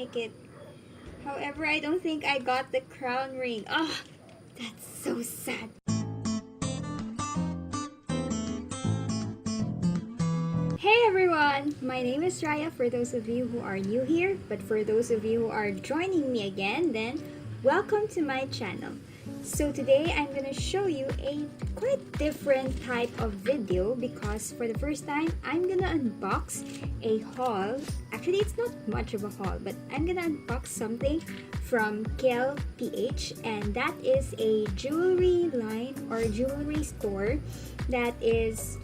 like it. However, I don't think I got the crown ring. Oh, that's so sad. Hey everyone! My name is Raya for those of you who are new here, but for those of you who are joining me again, then welcome to my channel. So today I'm gonna show you a quite different type of video because for the first time I'm gonna unbox a haul. Actually, it's not much of a haul, but I'm gonna unbox something from Quielle PH, and that is a jewelry line or jewelry store that is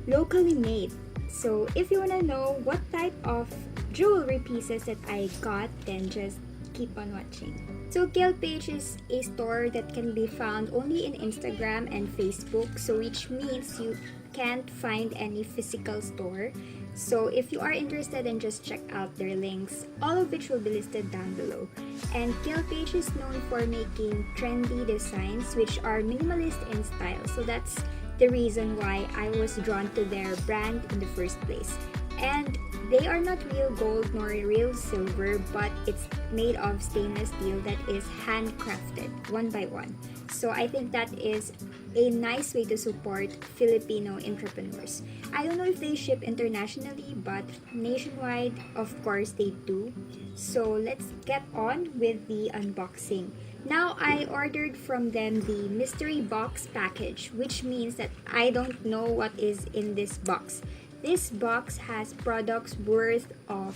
locally made. So if you want to know what type of jewelry pieces that I got, then just keep on watching. So Quielle Page is a store that can be found only in Instagram and Facebook, so which means you can't find any physical store. So if you are interested, then just check out their links, all of which will be listed down below. And Quielle Page is known for making trendy designs which are minimalist in style, so that's the reason why I was drawn to their brand in the first place. And they are not real gold nor real silver, but it's made of stainless steel that is handcrafted one by one. So I think that is a nice way to support Filipino entrepreneurs. I don't know if they ship internationally, but nationwide, of course, they do. So let's get on with the unboxing. Now, I ordered from them the mystery box package, which means that I don't know what is in this box. This box has products worth of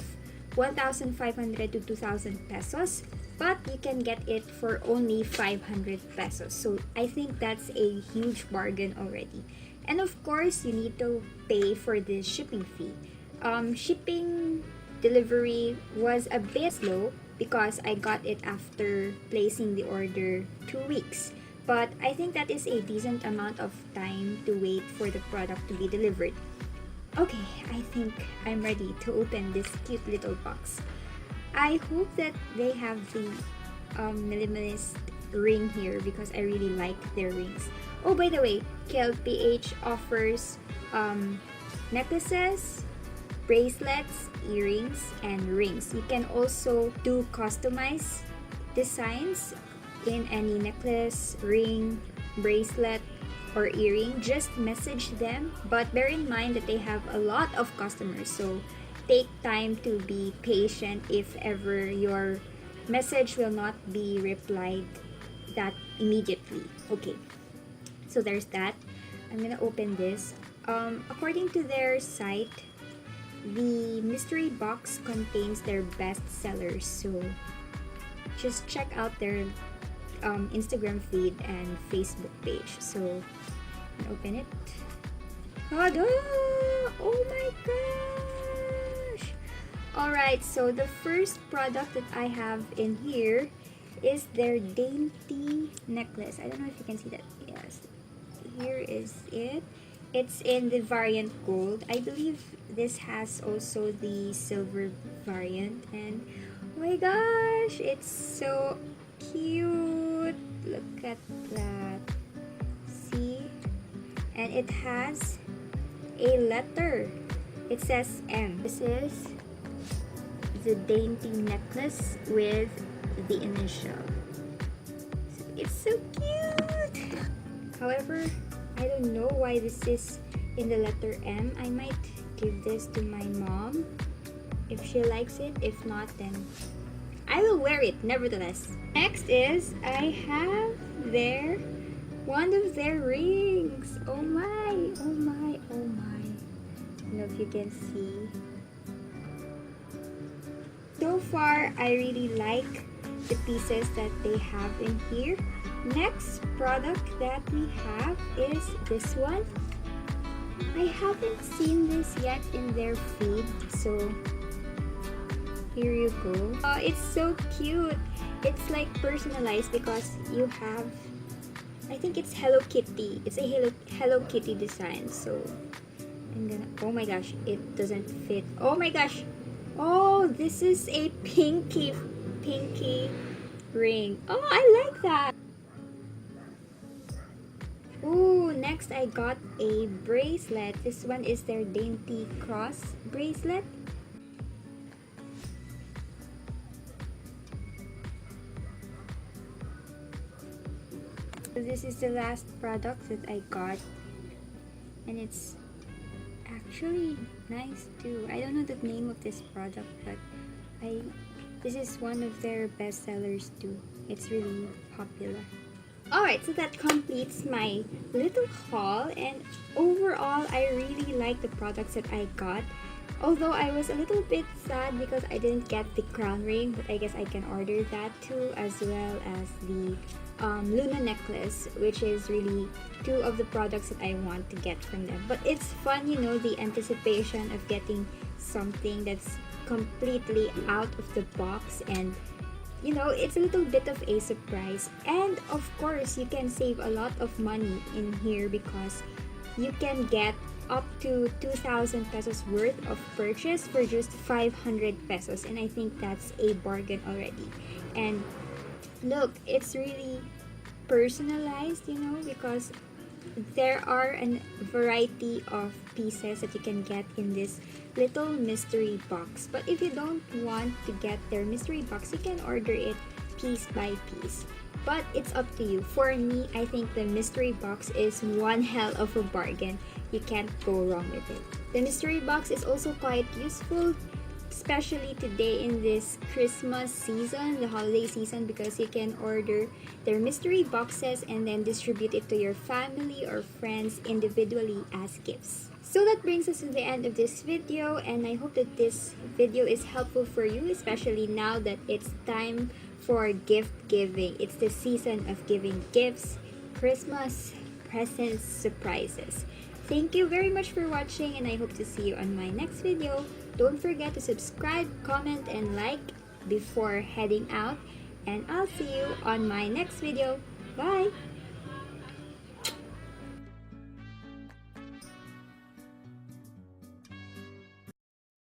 1,500 to 2,000 pesos, but you can get it for only 500 pesos. So I think that's a huge bargain already. And of course, you need to pay for the shipping fee. Shipping delivery was a bit slow because I got it after placing the order 2 weeks. But I think that is a decent amount of time to wait for the product to be delivered. Okay, I think I'm ready to open this cute little box. I hope that they have the minimalist ring here because I really like their rings. Oh, by the way, Quielle PH offers necklaces, bracelets, earrings, and rings. You can also do customized designs in any necklace, ring, bracelet, or earring. Just message them, but bear in mind that they have a lot of customers, so take time to be patient if ever your message will not be replied that immediately. Okay, so there's that. I'm gonna open this. According to their site, the mystery box contains their best sellers, so just check out their Instagram feed and Facebook page. So open it. Oh my gosh! Alright, so the first product that I have in here is their dainty necklace. I don't know if you can see that. Yes, here is it. It's in the variant gold. I believe this has also the silver variant, and oh my gosh, it's so cute. Look at that. See? And it has a letter. It says M. This is the dainty necklace with the initial. It's so cute. However, I don't know why this is in the letter M. I might give this to my mom if she likes it. If not, then I will wear it nevertheless. Next is I have one of their rings. Oh my, oh my, oh my. I don't know if you can see. So far, I really like the pieces that they have in here. Next product that we have is this one. I haven't seen this yet in their feed, so here you go. Oh, it's so cute. It's like personalized because you have, I think it's Hello Kitty. It's a Hello Kitty design. So I'm gonna, oh my gosh, it doesn't fit. Oh my gosh. Oh, this is a pinky ring. Oh, I like that. Ooh, next I got a bracelet. This one is their dainty cross bracelet. So this is the last product that I got, and it's actually nice too. I don't know the name of this product, but this is one of their best sellers too. It's really popular. Alright, so that completes my little haul, and overall I really like the products that I got. Although I was a little bit sad because I didn't get the crown ring, but I guess I can order that too, as well as the Luna necklace, which is really two of the products that I want to get from them. But it's fun, you know, the anticipation of getting something that's completely out of the box, and you know, it's a little bit of a surprise. And of course, you can save a lot of money in here because you can get up to 2,000 pesos worth of purchase for just 500 pesos, and I think that's a bargain already. And look, it's really personalized, you know, because there are a variety of pieces that you can get in this little mystery box. But if you don't want to get their mystery box, you can order it piece by piece. But it's up to you. For me, I think the mystery box is one hell of a bargain. You can't go wrong with it. The mystery box is also quite useful, especially today in this Christmas season, the holiday season, because you can order their mystery boxes and then distribute it to your family or friends individually as gifts. So that brings us to the end of this video, and I hope that this video is helpful for you, especially now that it's time for gift giving. It's the season of giving gifts, Christmas, presents, surprises. Thank you very much for watching, and I hope to see you on my next video. Don't forget to subscribe, comment, and like before heading out, and I'll see you on my next video. Bye!